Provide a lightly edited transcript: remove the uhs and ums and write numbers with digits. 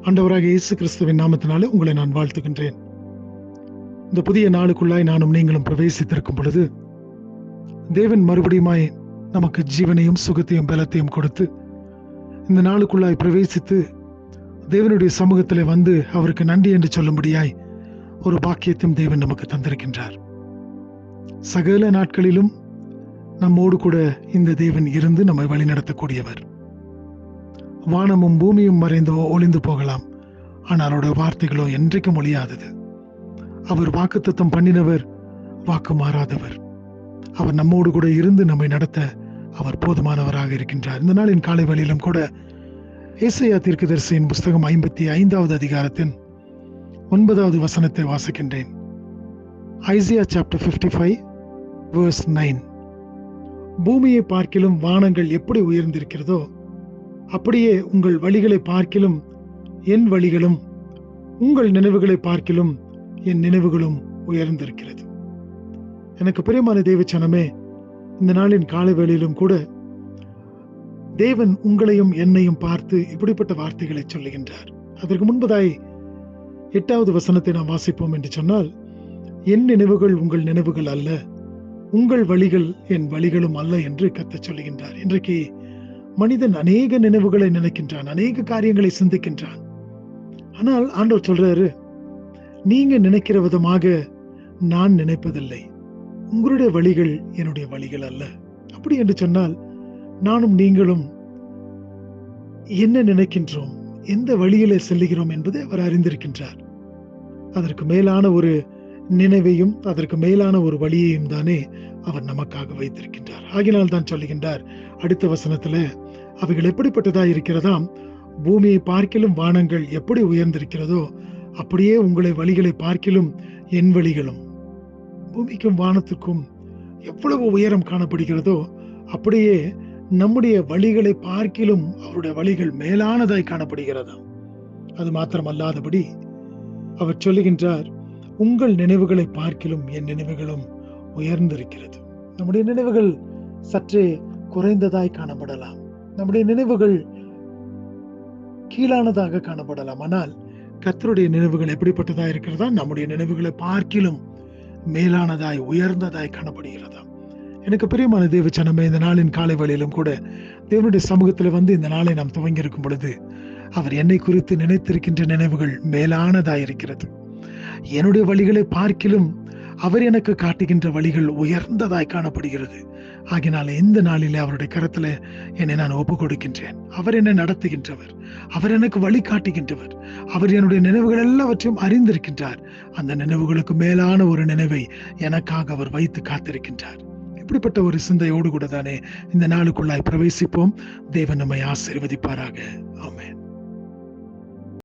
ஆண்டவராக இயேசு கிறிஸ்துவின் நாமத்தினாலே உங்களை நான் வாழ்த்துகின்றேன். இந்த புதிய நாளுக்குள்ளாய் நானும் நீங்களும் பிரவேசித்திருக்கும் பொழுது தேவன் மறுபடியுமாய் நமக்கு ஜீவனையும் சுகத்தையும் பலத்தையும் கொடுத்து இந்த நாளுக்குள்ளாய் பிரவேசித்து தேவனுடைய சமூகத்திலே வந்து அவருக்கு நன்றி என்று சொல்லும்படியாய் ஒரு பாக்கியத்தையும் தேவன் நமக்கு தந்திருக்கின்றார். சகல நாட்களிலும் நம்மோடு கூட இந்த தேவன் இருந்து நம்மை வழிநடத்தக்கூடியவர். வானமும் பூமியும் மறைந்து ஒளிந்து போகலாம், ஆனால் அவருடைய வார்த்தைகளோ என்றைக்கும் ஒழியாதது. அவர் வாக்குத்தத்தம் பண்ணினவர், வாக்கு மாறாதவர். அவர் நம்மோடு கூட இருந்து நம்மை நடத்த அவர் போதுமானவராக இருக்கின்றார். இந்த நாளின் காலை வேளையிலும் கூட ஏசாயா தீர்க்கதரிசியின் புஸ்தகம் 55வது அதிகாரத்தின் 9வது வசனத்தை வாசிக்கின்றேன். Isaiah chapter 55 verse 9. பூமியை பார்க்கிலும் வானங்கள் எப்படி உயர்ந்திருக்கிறதோ அப்படியே உங்கள் வழிகளை பார்க்கிலும் என் வழிகளும், உங்கள் நினைவுகளை பார்க்கிலும் என் நினைவுகளும் உயர்ந்திருக்கிறது. எனக்கு பிரியமான தேவச்சனமே, இந்த நாளின் காலை வேளையிலும் கூட தேவன் உங்களையும் என்னையும் பார்த்து இப்படிப்பட்ட வார்த்தைகளை சொல்லுகின்றார். அதற்கு முன்பதாய் 8வது வசனத்தை நாம் வாசிப்போம் என்று சொன்னால், என் நினைவுகள் உங்கள் நினைவுகள் அல்ல, உங்கள் வழிகள் என் வழிகளும் அல்ல என்று கர்த்தர் சொல்லுகின்றார். இன்றைக்கு மனிதன் அநேக நினைவுகளை நினைக்கின்றான், அநேக காரியங்களை சிந்திக்கின்றான். ஆனால் ஆண்டவர் சொல்றாரு, நீங்க நினைக்கிற விதமாக நான் நினைப்பதில்லை, உங்களுடைய வழிகள் என்னுடைய வழிகள் அல்ல. அப்படி என்று சொன்னால் நானும் நீங்களும் என்ன நினைக்கின்றோம், எந்த வழியிலே செல்லுகிறோம் என்பதை அவர் அறிந்திருக்கின்றார். அதற்கு மேலான ஒரு நினைவையும் அதற்கு மேலான ஒரு வழியையும் தானே அவர் நமக்காக வைத்திருக்கின்றார். ஆகினால் தான் சொல்லுகின்றார் அடுத்த வசனத்துல, அவைகள் எப்படிப்பட்டதா இருக்கிறதாம், பூமியை பார்க்கிலும் வானங்கள் எப்படி உயர்ந்திருக்கிறதோ அப்படியே உங்களை வழிகளை பார்க்கிலும் என் வழிகளும். பூமிக்கும் வானத்துக்கும் எவ்வளவு உயரம் காணப்படுகிறதோ அப்படியே நம்முடைய வழிகளை பார்க்கிலும் அவருடைய வழிகள் மேலானதாய் காணப்படுகிறதாம். அது மாத்திரமல்லாதபடி அவர் சொல்லுகின்றார், உங்கள் நினைவுகளை பார்க்கிலும் என் நினைவுகளும் உயர்ந்திருக்கிறது. நம்முடைய நினைவுகள் சற்றே குறைந்ததாய் காணப்படலாம், நம்முடைய நினைவுகள் கீழானதாக காணப்படலாம். ஆனால் கர்த்தருடைய நினைவுகள் எப்படிப்பட்டதா இருக்கிறதா, நம்முடைய நினைவுகளை பார்க்கிலும் மேலானதாய் உயர்ந்ததாய் காணப்படுகிறதா. எனக்கு பிரியமான தேவச்சனமே, இந்த நாளின் காலை வேளையிலும் கூட தேவனுடைய சமூகத்தில் வந்து இந்த நாளை நாம் துவங்கி இருக்கும் பொழுது அவர் என்னை குறித்து நினைத்திருக்கின்ற நினைவுகள் மேலானதாய் இருக்கிறது. என்னுடைய வழிகளை பார்க்கிலும் அவர் எனக்கு காட்டுகின்ற வழிகள் உயர்ந்ததாய் காணப்படுகிறது. ஆகினால இந்த நாளிலே அவருடைய கரத்துல என்னை நான் ஒப்பு கொடுக்கின்றேன். அவர் என்னை நடத்துகின்றவர், அவர் எனக்கு வழி காட்டுகின்றவர், அவர் என்னுடைய நினைவுகள் எல்லாவற்றையும் அறிந்திருக்கின்றார். அந்த நினைவுகளுக்கு மேலான ஒரு நினைவை எனக்காக அவர் வைத்து காத்திருக்கின்றார். இப்படிப்பட்ட ஒரு சிந்தையோடு கூட தானே இந்த நாளுக்குள்ளாய் பிரவேசிப்போம். தேவன் நம்மை ஆசீர்வதிப்பாராக. ஆமென்.